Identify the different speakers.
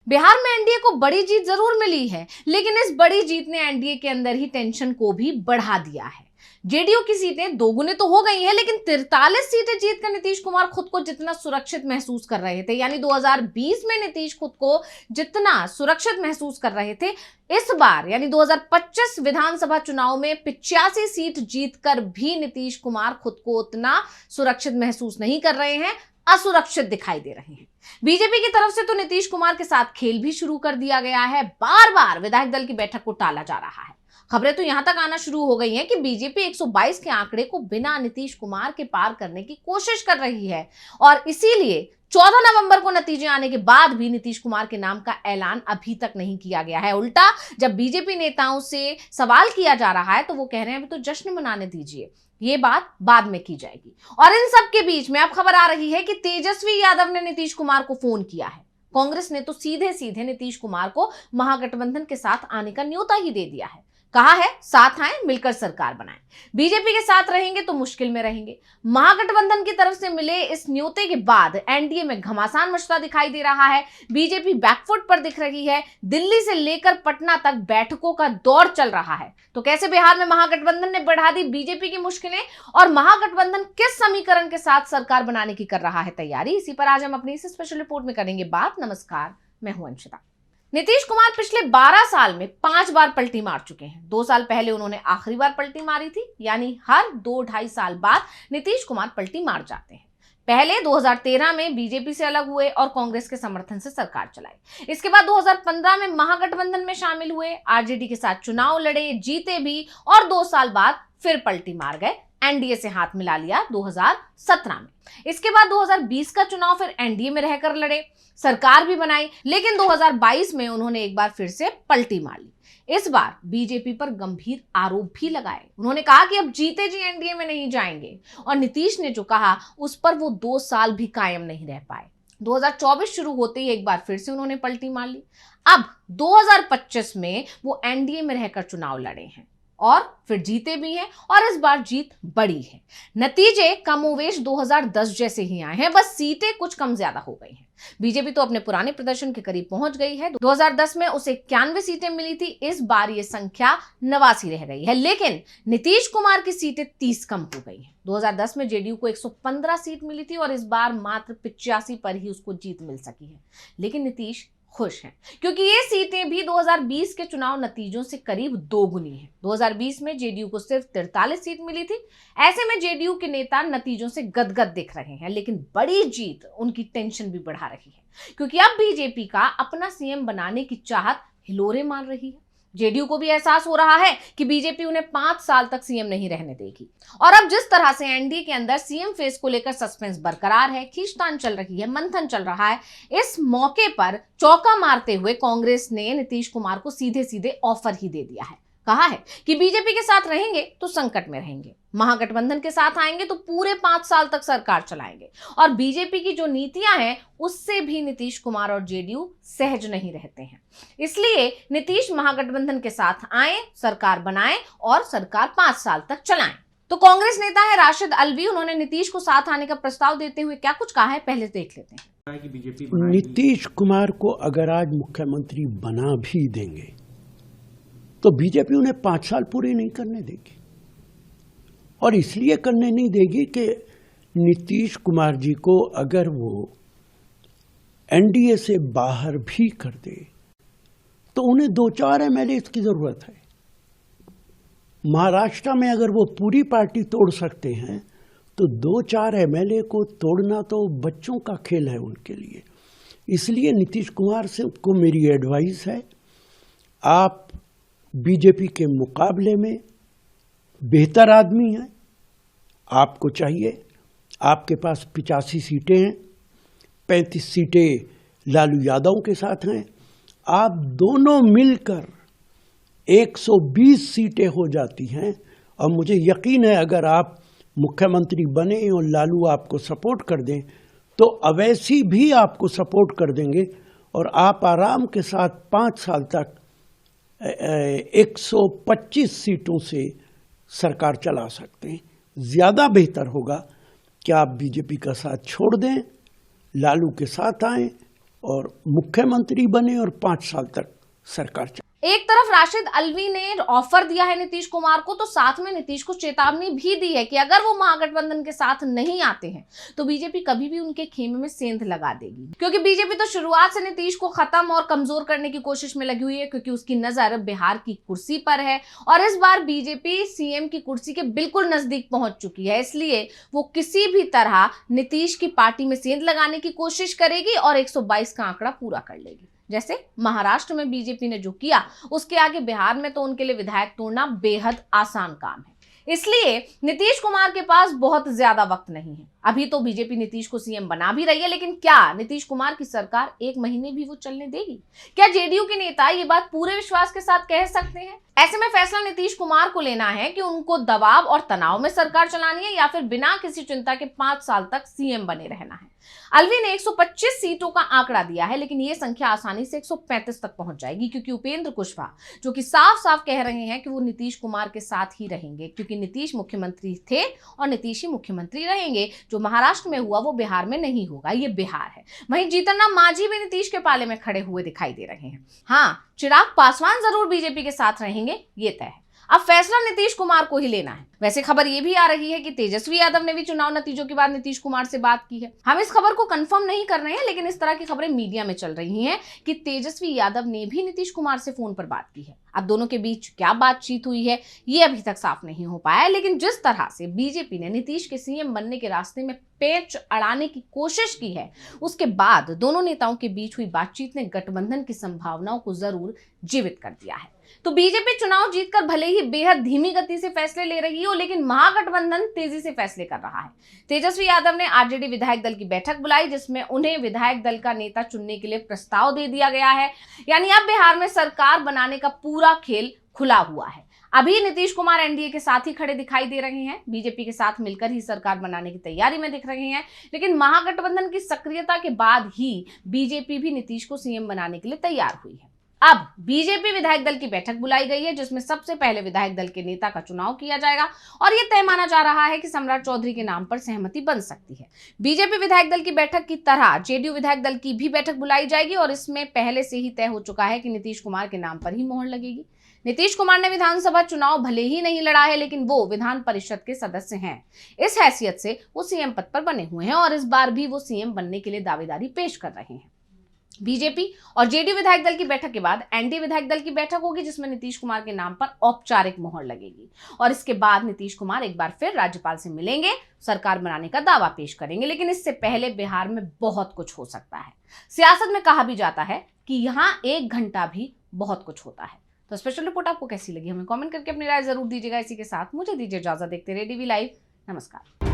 Speaker 1: बिहार में एनडीए को बड़ी जीत जरूर मिली है, लेकिन इस बड़ी जीत ने एनडीए के अंदर ही टेंशन को भी बढ़ा दिया है। जेडीयू की सीटें दोगुनी तो हो गई हैं, लेकिन 43 सीटें जीतकर नीतीश कुमार खुद को जितना सुरक्षित महसूस कर रहे थे, यानी 2020 में नीतीश खुद को जितना सुरक्षित महसूस कर रहे थे, इस बार यानी 2025 विधानसभा चुनाव में 85 सीट जीतकर भी नीतीश कुमार खुद को उतना सुरक्षित महसूस नहीं कर रहे हैं, असुरक्षित दिखाई दे रहे हैं। बीजेपी की तरफ से तो नीतीश कुमार के साथ खेल भी शुरू कर दिया गया है। बार बार विधायक दल की बैठक को टाला जा रहा है। खबरें तो यहां तक आना शुरू हो गई हैं कि बीजेपी 122 के आंकड़े को बिना नीतीश कुमार के पार करने की कोशिश कर रही है और इसीलिए 14 नवंबर को नतीजे आने के बाद भी नीतीश कुमार के नाम का ऐलान अभी तक नहीं किया गया है। उल्टा जब बीजेपी नेताओं से सवाल किया जा रहा है तो वो कह रहे हैं अभी तो जश्न मनाने दीजिए, ये बात बाद में की जाएगी। और इन सब के बीच में अब खबर आ रही है कि तेजस्वी यादव ने नीतीश कुमार को फोन किया है। कांग्रेस ने तो सीधे सीधे नीतीश कुमार को महागठबंधन के साथ आने का न्योता ही दे दिया है। कहा है साथ आए, मिलकर सरकार बनाएं। बीजेपी के साथ रहेंगे तो मुश्किल में रहेंगे। महागठबंधन की तरफ से मिले इस न्योते के बाद एनडीए में घमासान मचता दिखाई दे रहा है। बीजेपी बैकफुट पर दिख रही है। दिल्ली से लेकर पटना तक बैठकों का दौर चल रहा है। तो कैसे बिहार में महागठबंधन ने बढ़ा दी बीजेपी की मुश्किलें और महागठबंधन किस समीकरण के साथ सरकार बनाने की कर रहा है तैयारी, इसी पर आज हम अपनी इस स्पेशल रिपोर्ट में करेंगे बात। नमस्कार, मैं हूं अंशिता। नीतीश कुमार पिछले 12 साल में 5 बार पलटी मार चुके हैं। 2 साल पहले उन्होंने आखिरी बार पलटी मारी थी, यानी हर 2-2.5 साल बाद नीतीश कुमार पलटी मार जाते हैं। पहले 2013 में बीजेपी से अलग हुए और कांग्रेस के समर्थन से सरकार चलाई। इसके बाद 2015 में महागठबंधन में शामिल हुए, आरजेडी के साथ चुनाव लड़े, जीते भी और 2 साल बाद फिर पलटी मार गए। एनडीए से हाथ मिला लिया 2017 में। इसके बाद 2020 का चुनाव फिर एनडीए में रहकर लड़े, सरकार भी बनाई, लेकिन 2022 में उन्होंने एक बार फिर से पलटी मार ली। इस बार बीजेपी पर गंभीर आरोप भी लगाए। उन्होंने कहा कि अब जीते जी एनडीए में नहीं जाएंगे और नीतीश ने जो कहा उस पर वो 2 साल भी कायम नहीं रह पाए। 2024 शुरू होते ही एक बार फिर से उन्होंने पलटी मार ली। अब 2025 में वो एनडीए में रहकर चुनाव लड़े हैं और फिर जीते भी हैं और इस बार जीत बड़ी है। नतीजे कमोवेश 2010 जैसे ही आए हैं, बस सीटें कुछ कम ज्यादा हो गई हैं। बीजेपी तो अपने पुराने प्रदर्शन के करीब पहुंच गई है। 2010 में उसे 91 सीटें मिली थी, इस बार ये संख्या 89 रह गई है, लेकिन नीतीश कुमार की सीटें 30 कम हो गई हैं। 2010 में जेडीयू को 115 सीट मिली थी और इस बार मात्र 85 पर ही उसको जीत मिल सकी है। लेकिन नीतीश खुश हैं क्योंकि ये सीटें भी 2020 के चुनाव नतीजों से करीब दोगुनी हैं। 2020 में जेडीयू को सिर्फ 43 सीट मिली थी। ऐसे में जेडीयू के नेता नतीजों से गदगद दिख रहे हैं, लेकिन बड़ी जीत उनकी टेंशन भी बढ़ा रही है क्योंकि अब बीजेपी का अपना सीएम बनाने की चाहत हिलोरे मार रही है। जेडीयू को भी एहसास हो रहा है कि बीजेपी उन्हें 5 साल तक सीएम नहीं रहने देगी और अब जिस तरह से एनडीए के अंदर सीएम फेस को लेकर सस्पेंस बरकरार है, खींचतान चल रही है, मंथन चल रहा है, इस मौके पर चौका मारते हुए कांग्रेस ने नीतीश कुमार को सीधे सीधे ऑफर ही दे दिया है। कहा है कि बीजेपी के साथ रहेंगे तो संकट में रहेंगे, महागठबंधन के साथ आएंगे तो पूरे 5 साल तक सरकार चलाएंगे और बीजेपी की जो नीतियां हैं उससे भी नीतीश कुमार और जेडीयू सहज नहीं रहते हैं। इसलिए नीतीश महागठबंधन के साथ आए, सरकार बनाएं और सरकार 5 साल तक चलाएं। तो कांग्रेस नेता है राशिद अलवी, उन्होंने नीतीश को साथ आने का प्रस्ताव देते हुए क्या कुछ कहा है, पहले देख लेते हैं।
Speaker 2: नीतीश कुमार को अगर आज मुख्यमंत्री बना भी देंगे तो बीजेपी उन्हें 5 साल पूरे नहीं करने देगी और इसलिए करने नहीं देगी कि नीतीश कुमार जी को अगर वो एनडीए से बाहर भी कर दे तो उन्हें 2-4 एमएलए की जरूरत है। महाराष्ट्र में अगर वो पूरी पार्टी तोड़ सकते हैं तो 2-4 एमएलए को तोड़ना तो बच्चों का खेल है उनके लिए। इसलिए नीतीश कुमार से को मेरी एडवाइस है, आप बीजेपी के मुकाबले में बेहतर आदमी हैं, आपको चाहिए, आपके पास 85 सीटें हैं, 35 सीटें लालू यादव के साथ हैं, आप दोनों मिलकर 120 सीटें हो जाती हैं और मुझे यकीन है अगर आप मुख्यमंत्री बने और लालू आपको सपोर्ट कर दें तो अवैसी भी आपको सपोर्ट कर देंगे और आप आराम के साथ 5 साल तक 125 सीटों से सरकार चला सकते हैं। ज़्यादा बेहतर होगा कि आप बीजेपी का साथ छोड़ दें, लालू के साथ आएं और मुख्यमंत्री बने और 5 साल तक सरकार चले।
Speaker 1: एक तरफ राशिद अल्वी ने ऑफर दिया है नीतीश कुमार को, तो साथ में नीतीश को चेतावनी भी दी है कि अगर वो महागठबंधन के साथ नहीं आते हैं तो बीजेपी कभी भी उनके खेमे में सेंध लगा देगी। क्योंकि बीजेपी तो शुरुआत से नीतीश को खत्म और कमजोर करने की कोशिश में लगी हुई है, क्योंकि उसकी नजर बिहार की कुर्सी पर है और इस बार बीजेपी सीएम की कुर्सी के बिल्कुल नजदीक पहुंच चुकी है। इसलिए वो किसी भी तरह नीतीश की पार्टी में सेंध लगाने की कोशिश करेगी और 122 का आंकड़ा पूरा कर लेगी। जैसे महाराष्ट्र में बीजेपी ने जो किया, उसके आगे बिहार में तो उनके लिए विधायक तोड़ना बेहद आसान काम है। इसलिए नीतीश कुमार के पास बहुत ज्यादा वक्त नहीं है। अभी तो बीजेपी नीतीश को सीएम बना भी रही है, लेकिन क्या नीतीश कुमार की सरकार 1 महीने भी वो चलने देगी? क्या जेडीयू के नेता ये बात पूरे विश्वास के साथ कह सकते हैं? ऐसे में फैसला नीतीश कुमार को लेना है कि उनको दबाव और तनाव में सरकार चलानी है या फिर बिना किसी चिंता के 5 साल तक सीएम बने रहना है। अल्वी ने 125 सीटों का आंकड़ा दिया है, लेकिन यह संख्या आसानी से 135 तक पहुंच जाएगी, क्योंकि उपेंद्र कुशवाहा जो कि साफ साफ कह रहे हैं कि वो नीतीश कुमार के साथ ही रहेंगे, क्योंकि नीतीश मुख्यमंत्री थे और नीतीश ही मुख्यमंत्री रहेंगे। जो महाराष्ट्र में हुआ वो बिहार में नहीं होगा, ये बिहार है। वहीं जीतन राम मांझी भी नीतीश के पाले में खड़े हुए दिखाई दे रहे हैं। हाँ, चिराग पासवान जरूर बीजेपी के साथ रहेंगे, ये तय है। अब फैसला नीतीश कुमार को ही लेना है। वैसे खबर ये भी आ रही है कि तेजस्वी यादव ने भी चुनाव नतीजों के बाद नीतीश कुमार से बात की है। हम इस खबर को कंफर्म नहीं कर रहे हैं, लेकिन इस तरह की खबरें मीडिया में चल रही हैं कि तेजस्वी यादव ने भी नीतीश कुमार से फोन पर बात की है। अब दोनों के बीच क्या बातचीत हुई है ये अभी तक साफ नहीं हो पाया है, लेकिन जिस तरह से बीजेपी ने नीतीश के सीएम बनने के रास्ते में पेच अड़ाने की कोशिश की है, उसके बाद दोनों नेताओं के बीच हुई बातचीत ने गठबंधन की संभावनाओं को जरूर जीवित कर दिया है। तो बीजेपी चुनाव जीतकर भले ही बेहद धीमी गति से फैसले ले रही हो, लेकिन महागठबंधन तेजी से फैसले कर रहा है। तेजस्वी यादव ने आरजेडी विधायक दल की बैठक बुलाई, जिसमें उन्हें विधायक दल का नेता चुनने के लिए प्रस्ताव दे दिया गया है। यानी अब बिहार में सरकार बनाने का पूरा खेल खुला हुआ है। अभी नीतीश कुमार एनडीए के साथ ही खड़े दिखाई दे रहे हैं, बीजेपी के साथ मिलकर ही सरकार बनाने की तैयारी में दिख रहे हैं, लेकिन महागठबंधन की सक्रियता के बाद ही बीजेपी भी नीतीश को सीएम बनाने के लिए तैयार हुई है। अब बीजेपी विधायक दल की बैठक बुलाई गई है, जिसमें सबसे पहले विधायक दल के नेता का चुनाव किया जाएगा और यह तय माना जा रहा है कि सम्राट चौधरी के नाम पर सहमति बन सकती है। बीजेपी विधायक दल की बैठक की तरह जेडीयू विधायक दल की भी बैठक बुलाई जाएगी और इसमें पहले से ही तय हो चुका है कि नीतीश कुमार के नाम पर ही मोहर लगेगी। नीतीश कुमार ने विधानसभा चुनाव भले ही नहीं लड़ा है, लेकिन वो विधान परिषद के सदस्य हैं। इस हैसियत से वो सीएम पद पर बने हुए हैं और इस बार भी वो सीएम बनने के लिए दावेदारी पेश कर रहे हैं। बीजेपी और जेडीयू विधायक दल की बैठक के बाद एनडीए विधायक दल की बैठक होगी, जिसमें नीतीश कुमार के नाम पर औपचारिक मोहर लगेगी और इसके बाद नीतीश कुमार एक बार फिर राज्यपाल से मिलेंगे, सरकार बनाने का दावा पेश करेंगे। लेकिन इससे पहले बिहार में बहुत कुछ हो सकता है। सियासत में कहा भी जाता है कि यहाँ 1 घंटा भी बहुत कुछ होता है। तो स्पेशल रिपोर्ट आपको कैसी लगी हमें कमेंट करके अपनी राय जरूर दीजिएगा। इसी के साथ मुझे दीजिए इजाजत। देखते रहिए डीवी लाइव। नमस्कार।